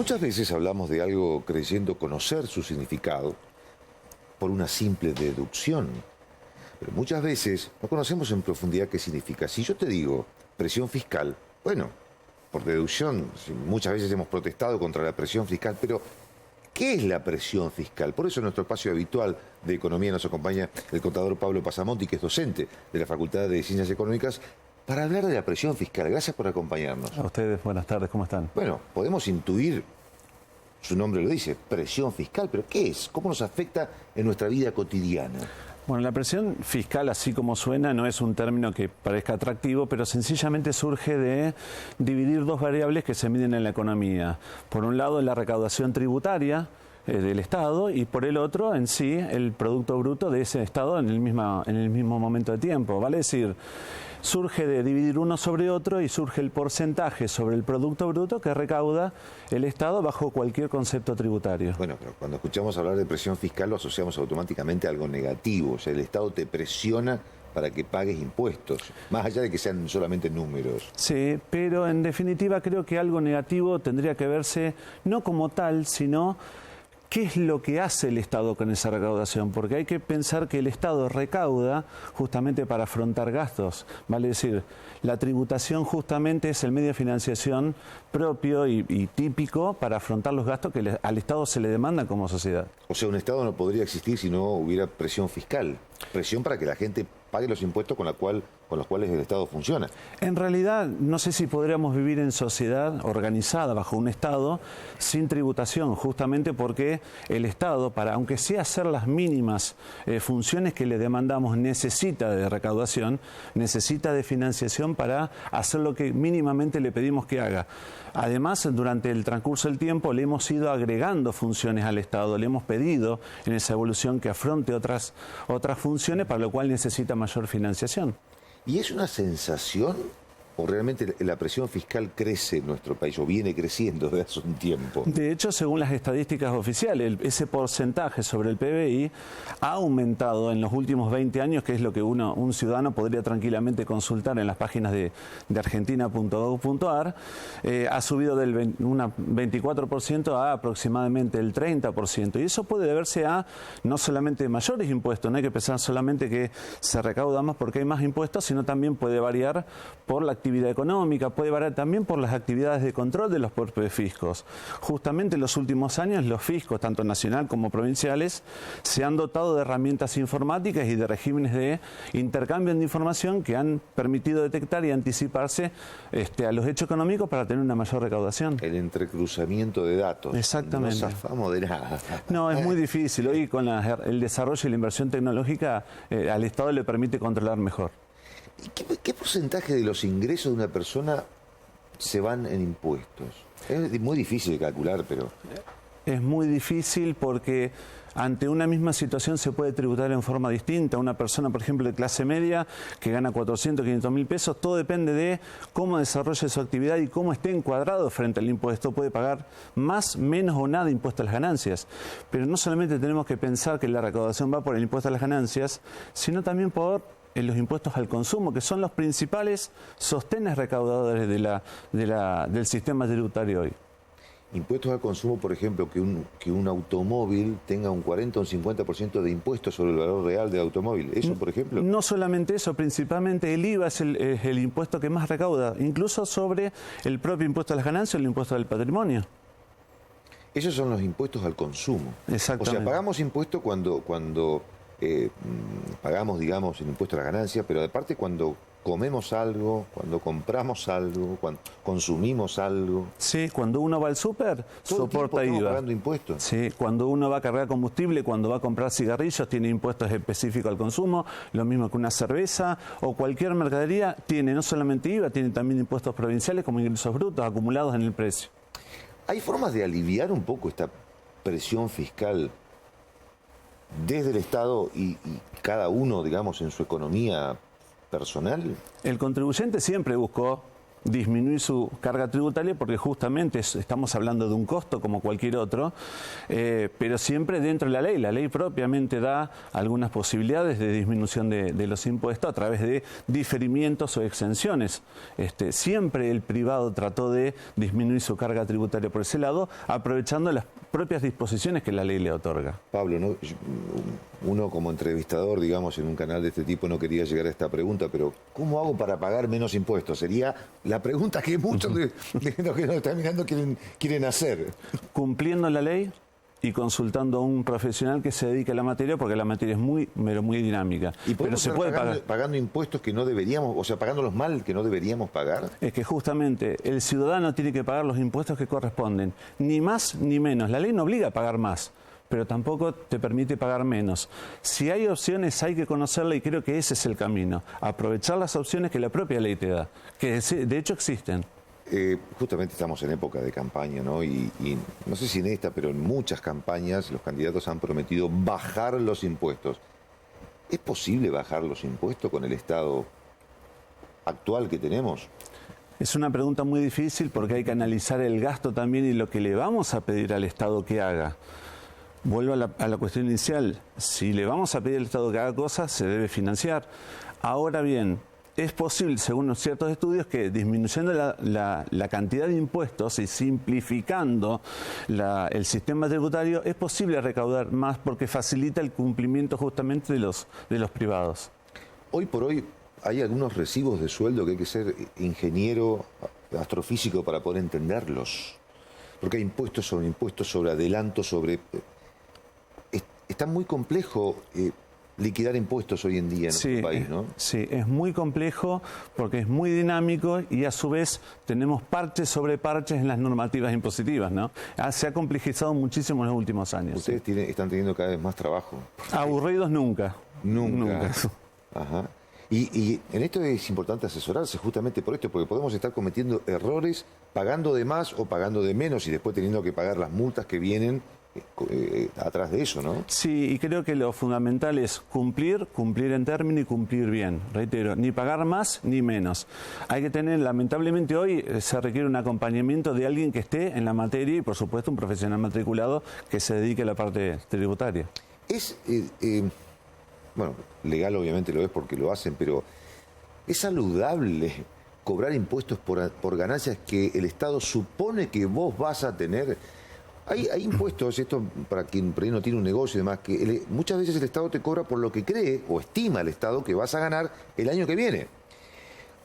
Muchas veces hablamos de algo creyendo conocer su significado por una simple deducción, pero muchas veces no conocemos en profundidad qué significa. Si yo te digo presión fiscal, bueno, por deducción, muchas veces hemos protestado contra la presión fiscal, pero ¿qué es la presión fiscal? Por eso en nuestro espacio habitual de economía nos acompaña el contador Pablo Pasamonti, que es docente de la Facultad de Ciencias Económicas, para hablar de la presión fiscal. Gracias por acompañarnos. A ustedes, buenas tardes, ¿cómo están? Bueno, podemos intuir, su nombre lo dice, presión fiscal, pero ¿qué es? ¿Cómo nos afecta en nuestra vida cotidiana? Bueno, la presión fiscal, así como suena, no es un término que parezca atractivo, pero sencillamente surge de dividir dos variables que se miden en la economía. Por un lado, la recaudación tributaria del Estado y por el otro, en sí, el Producto Bruto de ese Estado en el mismo momento de tiempo. Vale decir, surge de dividir uno sobre otro y surge el porcentaje sobre el Producto Bruto que recauda el Estado bajo cualquier concepto tributario. Bueno, pero cuando escuchamos hablar de presión fiscal lo asociamos automáticamente a algo negativo. O sea, el Estado te presiona para que pagues impuestos, más allá de que sean solamente números. Sí, pero en definitiva creo que algo negativo tendría que verse no como tal, sino ¿qué es lo que hace el Estado con esa recaudación? Porque hay que pensar que el Estado recauda justamente para afrontar gastos. Vale decir, la tributación justamente es el medio de financiación propio y típico para afrontar los gastos que al Estado se le demandan como sociedad. O sea, un Estado no podría existir si no hubiera presión fiscal. Presión para que la gente pague los impuestos con los cuales el Estado funciona. En realidad, no sé si podríamos vivir en sociedad organizada bajo un Estado sin tributación, justamente porque el Estado, aunque sea hacer las mínimas funciones que le demandamos, necesita de recaudación, necesita de financiación para hacer lo que mínimamente le pedimos que haga. Además, durante el transcurso del tiempo le hemos ido agregando funciones al Estado, le hemos pedido en esa evolución que afronte otras funciones, para lo cual necesita mayor financiación. ¿Y es una sensación o realmente la presión fiscal crece en nuestro país o viene creciendo desde hace un tiempo? De hecho, según las estadísticas oficiales, ese porcentaje sobre el PBI ha aumentado en los últimos 20 años, que es lo que un ciudadano podría tranquilamente consultar en las páginas de argentina.gov.ar, ha subido del 24% a aproximadamente el 30%. Y eso puede deberse a no solamente mayores impuestos, no hay que pensar solamente que se recauda más porque hay más impuestos, sino también puede variar por la actividad económica, puede variar también por las actividades de control de los propios fiscos. Justamente en los últimos años los fiscos, tanto nacional como provinciales, se han dotado de herramientas informáticas y de regímenes de intercambio de información que han permitido detectar y anticiparse a los hechos económicos para tener una mayor recaudación. El entrecruzamiento de datos. Exactamente. No zafamos de nada. No, es muy difícil. Hoy con el desarrollo y la inversión tecnológica al Estado le permite controlar mejor. ¿Qué porcentaje de los ingresos de una persona se van en impuestos? Es muy difícil de calcular, pero... Es muy difícil porque ante una misma situación se puede tributar en forma distinta. Una persona, por ejemplo, de clase media que gana 400, 500 mil pesos, todo depende de cómo desarrolle su actividad y cómo esté encuadrado frente al impuesto. Puede pagar más, menos o nada impuesto a las ganancias. Pero no solamente tenemos que pensar que la recaudación va por el impuesto a las ganancias, sino también por los impuestos al consumo, que son los principales sostenes recaudadores del sistema tributario hoy. Impuestos al consumo, por ejemplo, que un automóvil tenga un 40 o un 50% de impuestos sobre el valor real del automóvil. ¿Eso, por ejemplo? No solamente eso, principalmente el IVA es el impuesto que más recauda, incluso sobre el propio impuesto a las ganancias o el impuesto al patrimonio. Esos son los impuestos al consumo. Exactamente. O sea, pagamos impuestos cuando pagamos, digamos, el impuesto a las ganancias, pero aparte cuando comemos algo, cuando compramos algo, cuando consumimos algo. Sí, cuando uno va al súper, soporta IVA. Pagando impuestos. Sí, cuando uno va a cargar combustible, cuando va a comprar cigarrillos, tiene impuestos específicos al consumo, lo mismo que una cerveza o cualquier mercadería, tiene no solamente IVA, tiene también impuestos provinciales como ingresos brutos acumulados en el precio. ¿Hay formas de aliviar un poco esta presión fiscal desde el Estado y cada uno, digamos, en su economía personal? El contribuyente siempre buscó disminuir su carga tributaria porque justamente estamos hablando de un costo como cualquier otro, pero siempre dentro de la ley. La ley propiamente da algunas posibilidades de disminución de los impuestos a través de diferimientos o exenciones. Siempre el privado trató de disminuir su carga tributaria por ese lado, aprovechando las propias disposiciones que la ley le otorga. Pablo, ¿no? Uno como entrevistador, digamos, en un canal de este tipo no quería llegar a esta pregunta, pero ¿cómo hago para pagar menos impuestos? Sería la pregunta que muchos de los que nos están mirando quieren hacer. Cumpliendo la ley y consultando a un profesional que se dedique a la materia, porque la materia es muy dinámica. ¿Y pero se puede pagando impuestos que no deberíamos, o sea, pagándolos mal que no deberíamos pagar? Es que justamente el ciudadano tiene que pagar los impuestos que corresponden, ni más ni menos. La ley no obliga a pagar más, pero tampoco te permite pagar menos. Si hay opciones hay que conocerla y creo que ese es el camino. Aprovechar las opciones que la propia ley te da, que de hecho existen. Justamente estamos en época de campaña, ¿no? Y no sé si en esta, pero en muchas campañas los candidatos han prometido bajar los impuestos. ¿Es posible bajar los impuestos con el Estado actual que tenemos? Es una pregunta muy difícil porque hay que analizar el gasto también y lo que le vamos a pedir al Estado que haga. Vuelvo a la cuestión inicial. Si le vamos a pedir al Estado que haga cosas, se debe financiar. Ahora bien, es posible, según ciertos estudios, que disminuyendo la cantidad de impuestos y simplificando el sistema tributario, es posible recaudar más porque facilita el cumplimiento justamente de los privados. Hoy por hoy hay algunos recibos de sueldo que hay que ser ingeniero astrofísico para poder entenderlos. Porque hay impuestos sobre adelantos, sobre... Está muy complejo liquidar impuestos hoy en día en nuestro país, ¿no? Sí, es muy complejo porque es muy dinámico y a su vez tenemos parches sobre parches en las normativas impositivas, ¿no? Se ha complejizado muchísimo en los últimos años. Ustedes están teniendo cada vez más trabajo. Aburridos nunca. Nunca. Ajá. Y en esto es importante asesorarse justamente por esto, porque podemos estar cometiendo errores pagando de más o pagando de menos y después teniendo que pagar las multas que vienen atrás de eso, ¿no? Sí, y creo que lo fundamental es cumplir en término y cumplir bien. Reitero, ni pagar más ni menos. Hay que tener, lamentablemente hoy se requiere un acompañamiento de alguien que esté en la materia y por supuesto un profesional matriculado que se dedique a la parte tributaria. Bueno, legal obviamente lo es porque lo hacen, pero ¿es saludable cobrar impuestos por ganancias que el Estado supone que vos vas a tener? Hay impuestos, esto para quien por ahí no tiene un negocio y demás, que muchas veces el Estado te cobra por lo que cree o estima el Estado que vas a ganar el año que viene.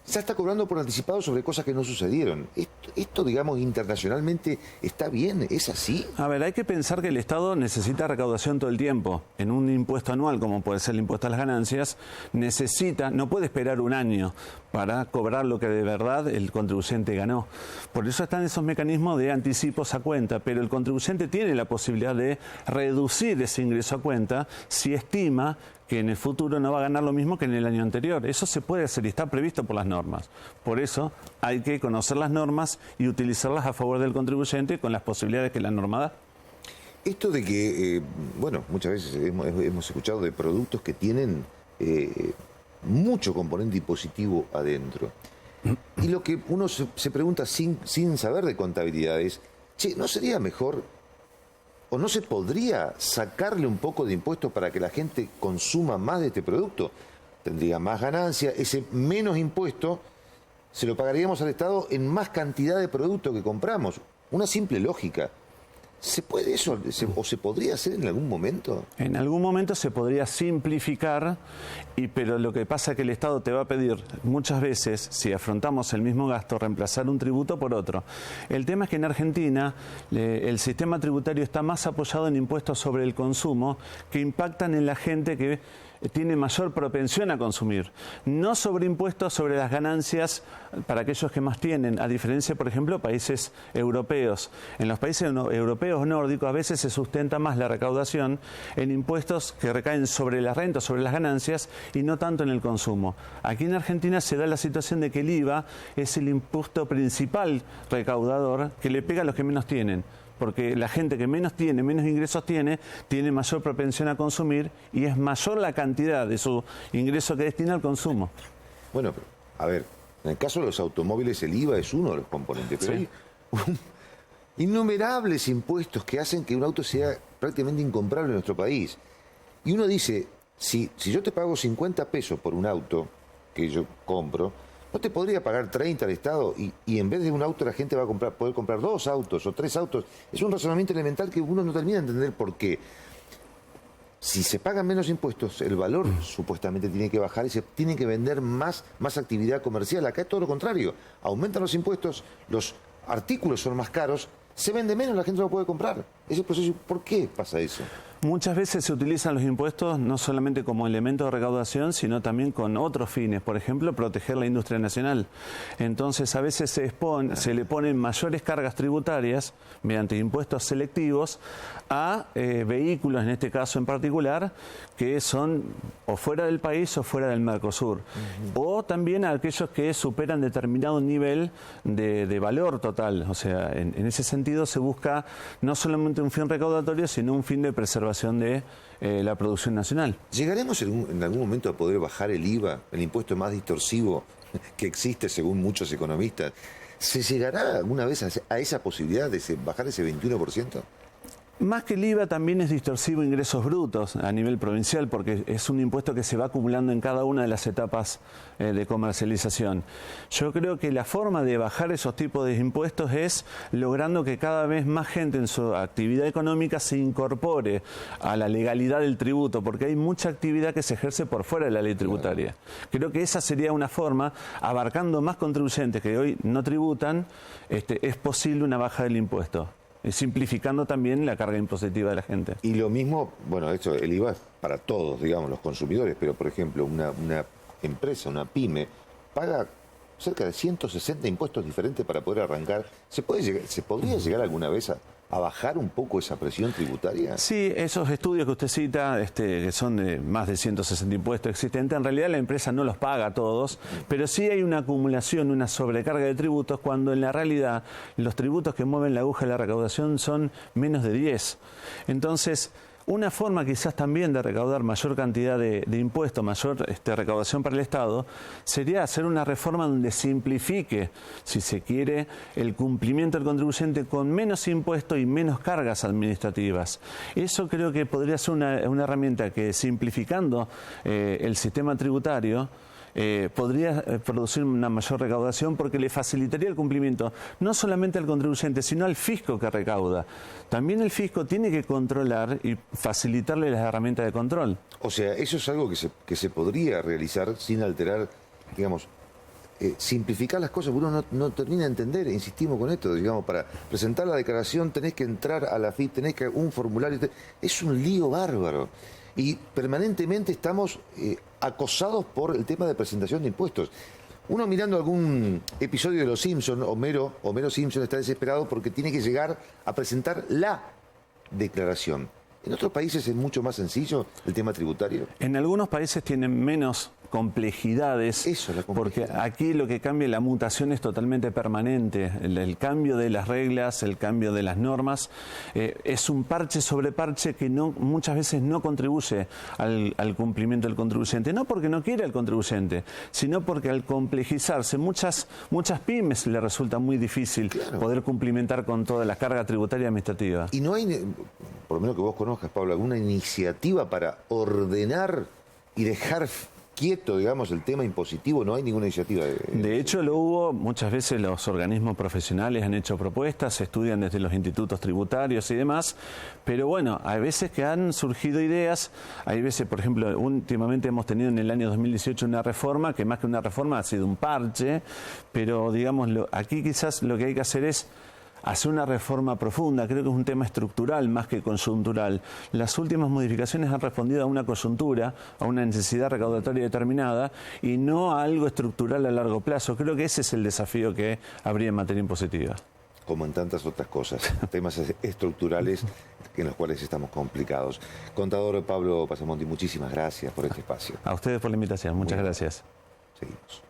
Ya está cobrando por anticipado sobre cosas que no sucedieron. Esto, digamos, internacionalmente está bien, ¿es así? A ver, hay que pensar que el Estado necesita recaudación todo el tiempo. En un impuesto anual, como puede ser el impuesto a las ganancias, no puede esperar un año para cobrar lo que de verdad el contribuyente ganó. Por eso están esos mecanismos de anticipos a cuenta, pero el contribuyente tiene la posibilidad de reducir ese ingreso a cuenta si estima que en el futuro no va a ganar lo mismo que en el año anterior. Eso se puede hacer y está previsto por las normas. Por eso hay que conocer las normas y utilizarlas a favor del contribuyente con las posibilidades que la norma da. Esto de que, muchas veces hemos escuchado de productos que tienen mucho componente impositivo adentro. Y lo que uno se pregunta sin saber de contabilidad es, ¿no sería mejor o no se podría sacarle un poco de impuestos para que la gente consuma más de este producto? Tendría más ganancia, ese menos impuesto se lo pagaríamos al Estado en más cantidad de producto que compramos. Una simple lógica. ¿Se puede eso o se podría hacer en algún momento? En algún momento se podría simplificar, pero lo que pasa es que el Estado te va a pedir muchas veces, si afrontamos el mismo gasto, reemplazar un tributo por otro. El tema es que en Argentina el sistema tributario está más apoyado en impuestos sobre el consumo que impactan en la gente que tiene mayor propensión a consumir, no sobre impuestos sobre las ganancias para aquellos que más tienen, a diferencia, por ejemplo, de países europeos. En los países europeos nórdicos a veces se sustenta más la recaudación en impuestos que recaen sobre las rentas, sobre las ganancias y no tanto en el consumo. Aquí en Argentina se da la situación de que el IVA es el impuesto principal recaudador que le pega a los que menos tienen. Porque la gente que menos ingresos tiene mayor propensión a consumir y es mayor la cantidad de su ingreso que destina al consumo. Bueno, a ver, En el caso de los automóviles, el IVA es uno de los componentes, pero Sí. hay innumerables impuestos que hacen que un auto sea prácticamente incomprable en nuestro país. Y uno dice, si yo te pago 50 pesos por un auto que yo compro, ¿no te podría pagar 30 al Estado? Y en vez de un auto la gente va a poder comprar 2 autos o 3 autos. Es un razonamiento elemental que uno no termina de entender por qué. Si se pagan menos impuestos, el valor supuestamente tiene que bajar y se tiene que vender más actividad comercial. Acá es todo lo contrario. Aumentan los impuestos, los artículos son más caros, se vende menos, la gente no lo puede comprar. Ese proceso, ¿por qué pasa eso? Muchas veces se utilizan los impuestos no solamente como elemento de recaudación, sino también con otros fines. Por ejemplo, proteger la industria nacional. Entonces, a veces se le ponen mayores cargas tributarias mediante impuestos selectivos a vehículos, en este caso en particular, que son o fuera del país o fuera del Mercosur. O también a aquellos que superan determinado nivel de valor total. O sea, en ese sentido se busca no solamente un fin recaudatorio, sino un fin de preservación de la producción nacional. ¿Llegaremos en algún momento a poder bajar el IVA, el impuesto más distorsivo que existe según muchos economistas? ¿Se llegará alguna vez a esa posibilidad de bajar ese 21%? Más que el IVA también es distorsivo ingresos brutos a nivel provincial porque es un impuesto que se va acumulando en cada una de las etapas de comercialización. Yo creo que la forma de bajar esos tipos de impuestos es logrando que cada vez más gente en su actividad económica se incorpore a la legalidad del tributo, porque hay mucha actividad que se ejerce por fuera de la ley tributaria. Creo que esa sería una forma, abarcando más contribuyentes que hoy no tributan, es posible una baja del impuesto. Simplificando también la carga impositiva de la gente. Y lo mismo, bueno, el IVA es para todos, digamos, los consumidores, pero por ejemplo, una empresa, una pyme, paga cerca de 160 impuestos diferentes para poder arrancar. ¿Se podría llegar alguna vez a bajar un poco esa presión tributaria? Sí, esos estudios que usted cita, que son de más de 160 impuestos existentes, en realidad la empresa no los paga a todos, pero sí hay una acumulación, una sobrecarga de tributos, cuando en la realidad los tributos que mueven la aguja de la recaudación son menos de 10. Entonces, una forma quizás también de recaudar mayor cantidad de impuestos, mayor recaudación para el Estado, sería hacer una reforma donde simplifique, si se quiere, el cumplimiento del contribuyente con menos impuestos y menos cargas administrativas. Eso creo que podría ser una herramienta que, simplificando el sistema tributario, podría producir una mayor recaudación porque le facilitaría el cumplimiento no solamente al contribuyente, sino al fisco que recauda. También el fisco tiene que controlar y facilitarle las herramientas de control. O sea, eso es algo que se podría realizar sin alterar, digamos, simplificar las cosas. Uno no termina de entender, insistimos con esto, digamos, para presentar la declaración tenés que entrar a la FIP, tenés que un formulario, es un lío bárbaro. Y permanentemente estamos acosados por el tema de presentación de impuestos. Uno mirando algún episodio de Los Simpson, Homero Simpson está desesperado porque tiene que llegar a presentar la declaración. ¿En otros países es mucho más sencillo el tema tributario? En algunos países tienen menos complejidades, Eso es la complejidad. porque aquí lo que cambia, la mutación es totalmente permanente. El cambio de las reglas, el cambio de las normas, es un parche sobre parche que muchas veces no contribuye al cumplimiento del contribuyente. No porque no quiera el contribuyente, sino porque al complejizarse, muchas pymes le resulta muy difícil poder cumplimentar con toda la carga tributaria administrativa. Y no hay, por lo menos que vos conozcas, Pablo, alguna iniciativa para ordenar y dejar quieto, digamos, el tema impositivo. No hay ninguna iniciativa. De hecho, lo hubo. Muchas veces los organismos profesionales han hecho propuestas, se estudian desde los institutos tributarios y demás, pero bueno, hay veces que han surgido ideas, hay veces, por ejemplo, últimamente hemos tenido en el año 2018 una reforma, que más que una reforma ha sido un parche, pero digamos, aquí quizás lo que hay que hacer es hacer una reforma profunda. Creo que es un tema estructural más que coyuntural. Las últimas modificaciones han respondido a una coyuntura, a una necesidad recaudatoria determinada y no a algo estructural a largo plazo. Creo que ese es el desafío que habría en materia impositiva. Como en tantas otras cosas, temas estructurales en los cuales estamos complicados. Contador Pablo Pasamonti, muchísimas gracias por este espacio. A ustedes por la invitación. Muchas gracias. Seguimos.